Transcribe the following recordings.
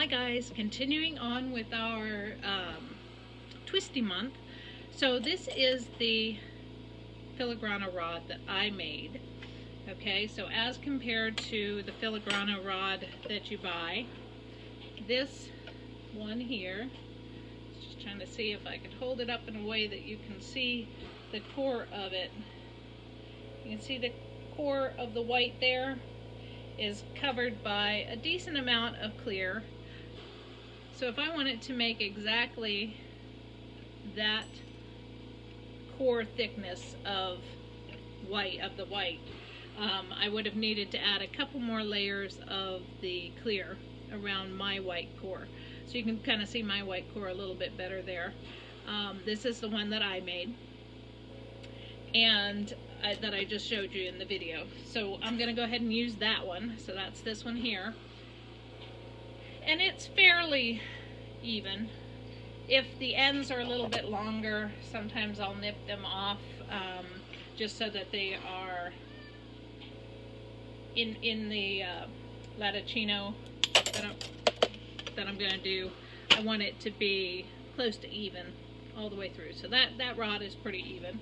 Hi guys, continuing on with our twisty month. So this is the filigrano rod that I made. Okay, so as compared to the filigrano rod that you buy, this one here, just trying to see if I could hold it up in a way that you can see the core of it. You can see the core of the white there is covered by a decent amount of clear. So if I wanted to make exactly that core thickness of the white, I would have needed to add a couple more layers of the clear around my white core. So you can kind of see my white core a little bit better there. This is the one that I made, and that I just showed you in the video. So I'm going to go ahead and use that one. So that's this one here. And it's fairly even. If the ends are a little bit longer, sometimes I'll nip them off just so that they are in the Latticino that I'm going to do. I want it to be close to even all the way through. So that rod is pretty even.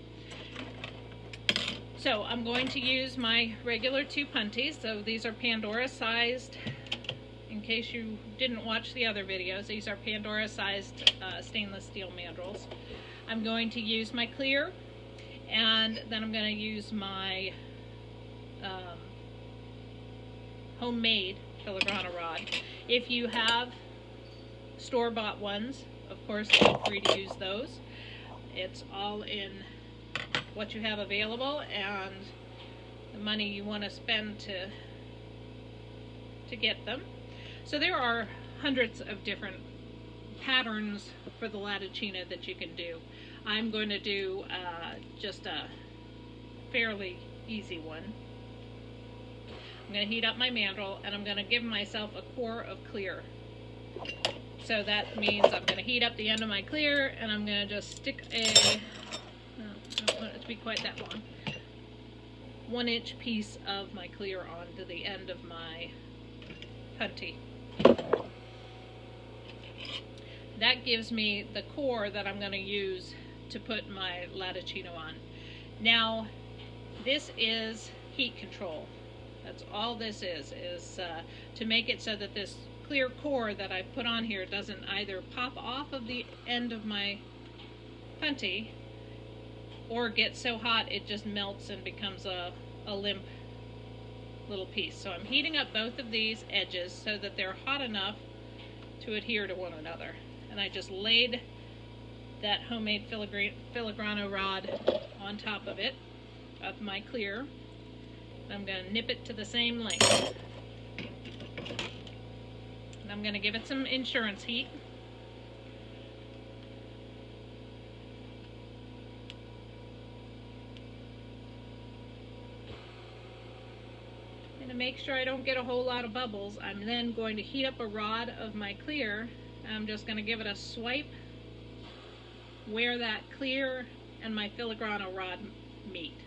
So I'm going to use my regular 2 punties. So these are Pandora sized. In case you didn't watch the other videos, these are Pandora sized stainless steel mandrels. I'm going to use my clear, and then I'm going to use my homemade filigrana rod. If you have store-bought ones, of course, feel free to use those. It's all in what you have available and the money you want to spend to get them. So there are hundreds of different patterns for the Latticino that you can do. I'm going to do just a fairly easy one. I'm going to heat up my mandrel, and I'm going to give myself a core of clear. So that means I'm going to heat up the end of my clear, and I'm going to just stick I don't want it to be quite that long, 1-inch piece of my clear onto the end of my punty. That gives me the core that I'm going to use to put my Latticino on. Now, this is heat control. That's all this is to make it so that this clear core that I put on here doesn't either pop off of the end of my punty or get so hot it just melts and becomes a limp little piece. So I'm heating up both of these edges so that they're hot enough to adhere to one another. And I just laid that homemade filigrano rod on top of it, of my clear. I'm going to nip it to the same length. And I'm going to give it some insurance heat. And to make sure I don't get a whole lot of bubbles, I'm then going to heat up a rod of my clear. I'm just going to give it a swipe where that clear and my filigrano rod meet.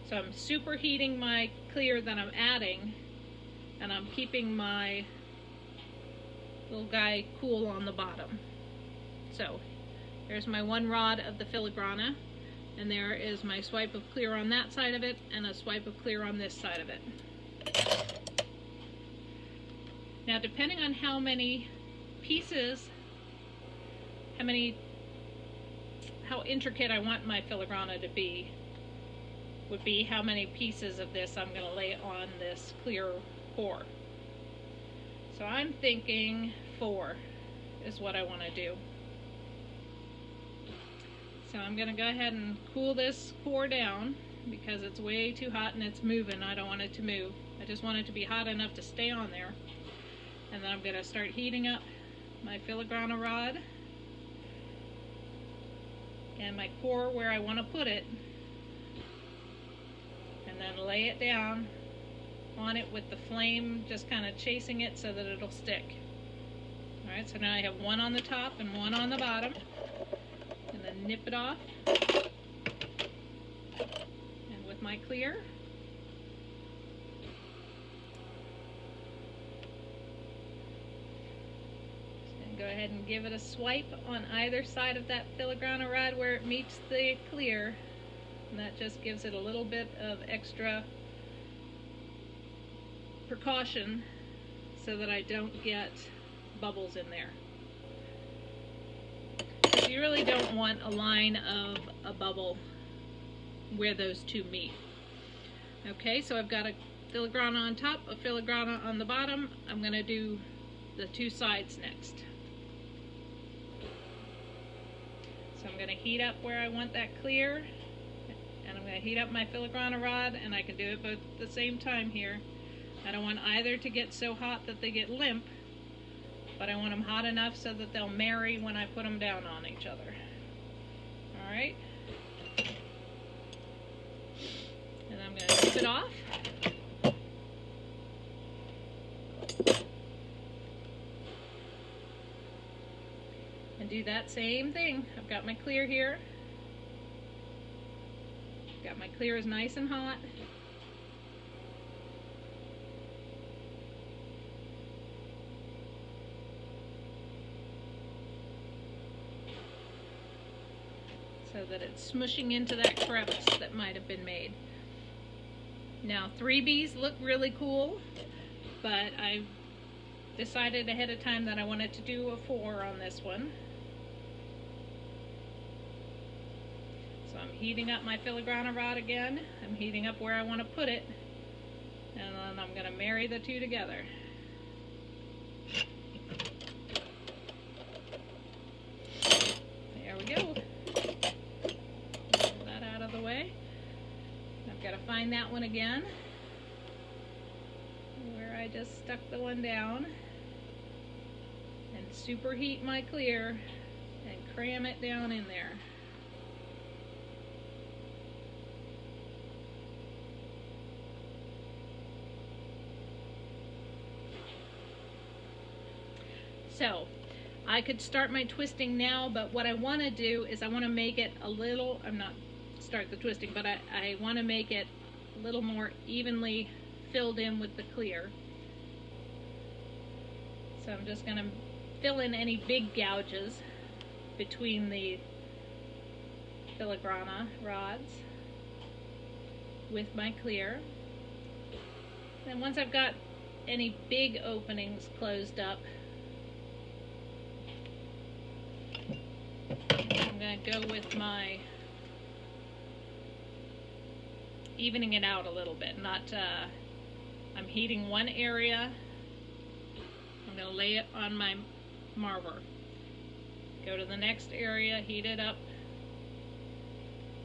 So I'm superheating my clear that I'm adding, and I'm keeping my little guy cool on the bottom. So there's my one rod of the filigrana, and there is my swipe of clear on that side of it and a swipe of clear on this side of it. Now, depending on how many pieces, how intricate I want my filigrana to be, would be how many pieces of this I'm going to lay on this clear core. So I'm thinking 4 is what I want to do. So I'm going to go ahead and cool this core down because it's way too hot and it's moving. I don't want it to move. I just want it to be hot enough to stay on there. And then I'm going to start heating up my filigrana rod and my core where I want to put it, and then lay it down on it with the flame just kind of chasing it so that it'll stick. Alright, so now I have one on the top and one on the bottom, and then nip it off, and with my clear, go ahead and give it a swipe on either side of that filigrana rod where it meets the clear, and that just gives it a little bit of extra precaution so that I don't get bubbles in there. You really don't want a line of a bubble where those two meet. Okay, so I've got a filigrana on top, a filigrana on the bottom. I'm going to do the two sides next. So I'm going to heat up where I want that clear, and I'm going to heat up my filigrana rod, and I can do it both at the same time here. I don't want either to get so hot that they get limp, but I want them hot enough so that they'll marry when I put them down on each other. Alright. And I'm going to tip it off. And do that same thing. I've got my clear here. Got my clear is nice and hot. So that it's smushing into that crevice that might have been made. Now 3Bs look really cool, but I decided ahead of time that I wanted to do a 4 on this one. So I'm heating up my filigrana rod again. I'm heating up where I want to put it, and then I'm going to marry the two together. There we go. Get that out of the way. I've got to find that one again, where I just stuck the one down, and superheat my clear and cram it down in there. So I could start my twisting now, but what I want to do is I want to make it a little, start the twisting, but I want to make it a little more evenly filled in with the clear. So I'm just going to fill in any big gouges between the filigrana rods with my clear. Then once I've got any big openings closed up, I'm going to go with my evening it out a little bit. I'm heating one area. I'm going to lay it on my marver. Go to the next area, heat it up,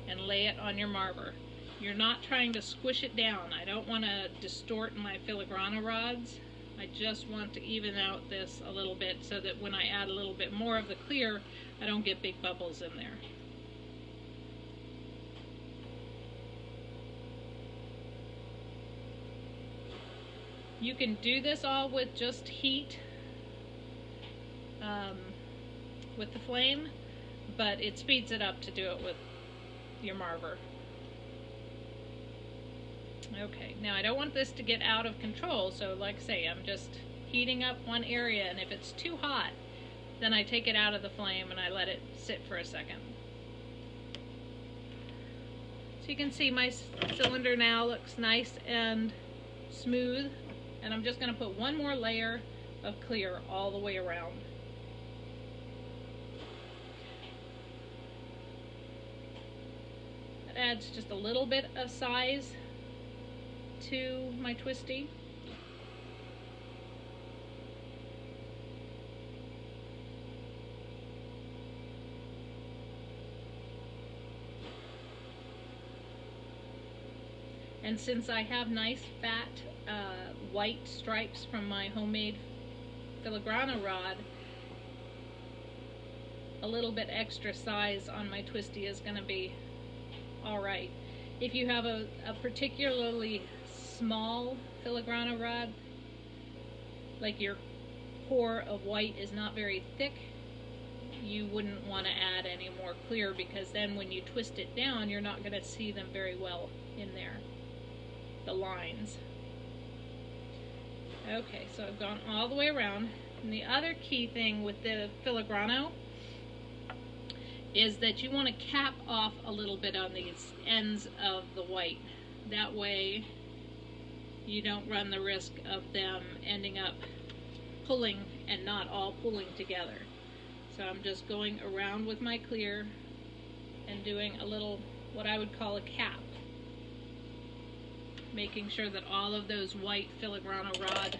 and lay it on your marver. You're not trying to squish it down. I don't want to distort my filigrana rods. I just want to even out this a little bit so that when I add a little bit more of the clear, I don't get big bubbles in there. You can do this all with just heat with the flame, but it speeds it up to do it with your marver. Okay, now I don't want this to get out of control, so like I say, I'm just heating up one area, and if it's too hot, then I take it out of the flame and I let it sit for a second. So you can see my cylinder now looks nice and smooth, and I'm just going to put one more layer of clear all the way around. That adds just a little bit of size to my twisty. And since I have nice fat white stripes from my homemade filigrana rod, a little bit extra size on my twisty is going to be alright. If you have a particularly small filigrana rod, like your core of white is not very thick, you wouldn't want to add any more clear, because then when you twist it down, you're not going to see them very well in there, the lines. Okay, so I've gone all the way around. And the other key thing with the filigrano is that you want to cap off a little bit on these ends of the white. That way you don't run the risk of them ending up pulling and not all pulling together. So I'm just going around with my clear and doing a little, what I would call a cap, making sure that all of those white filigrano rod,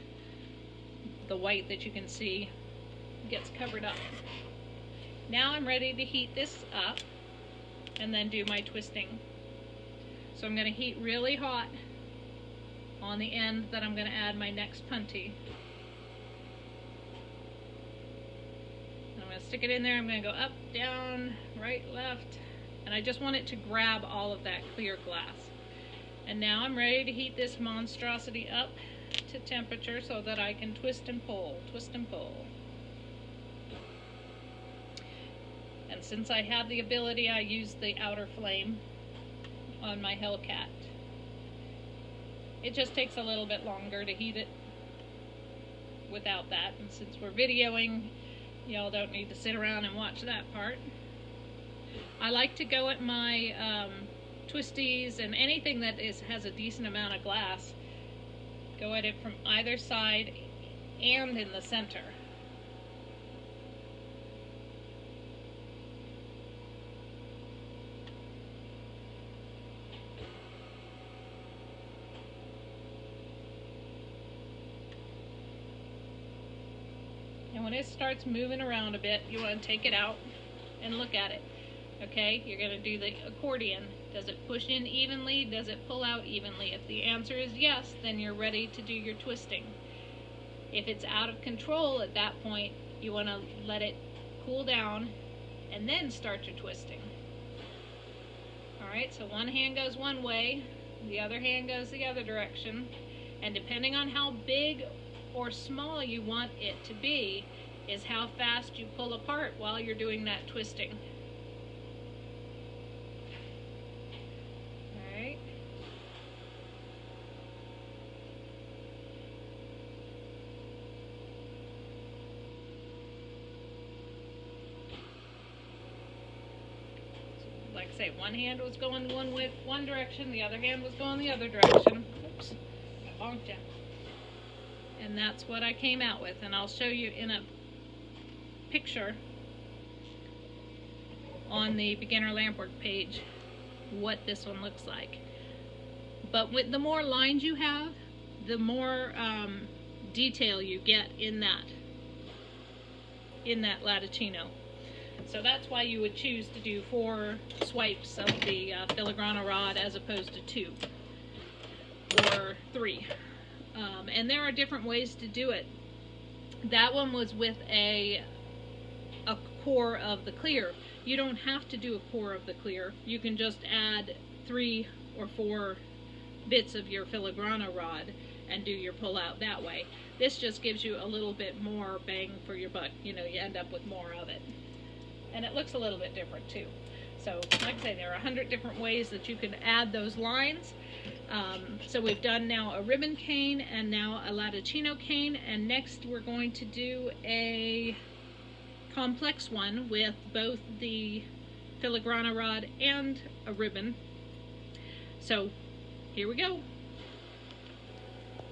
the white that you can see, gets covered up. Now I'm ready to heat this up and then do my twisting. So I'm going to heat really hot on the end that I'm going to add my next puntee. I'm going to stick it in there. I'm going to go up, down, right, left, and I just want it to grab all of that clear glass. And now I'm ready to heat this monstrosity up to temperature so that I can twist and pull, twist and pull. And since I have the ability, I use the outer flame on my Hellcat. It just takes a little bit longer to heat it without that, and since we're videoing, y'all don't need to sit around and watch that part. I like to go at my twisties and anything that has a decent amount of glass, go at it from either side and in the center. And when it starts moving around a bit, you want to take it out and look at it. Okay, you're going to do the accordion. Does it push in evenly? Does it pull out evenly? If the answer is yes, then you're ready to do your twisting. If it's out of control at that point, you want to let it cool down and then start your twisting. Alright, so one hand goes one way, the other hand goes the other direction, and depending on how big or small you want it to be is how fast you pull apart while you're doing that twisting. Alright. So, like I say, one hand was going one direction, the other hand was going the other direction. Oops, I bonked it. And that's what I came out with, and I'll show you in a picture on the beginner lampwork page what this one looks like. But with the more lines you have, the more detail you get in that Latticino. So that's why you would choose to do 4 swipes of the filigrana rod as opposed to 2 or 3. And there are different ways to do it. That one was with a core of the clear. You don't have to do a core of the clear. You can just add 3 or 4 bits of your filigrana rod and do your pull out that way. This just gives you a little bit more bang for your buck. You know, you end up with more of it. And it looks a little bit different too. So, like I say, there are 100 different ways that you can add those lines. So we've done now a ribbon cane and now a Latticino cane, and next we're going to do a complex one with both the filigrana rod and a ribbon. So here we go.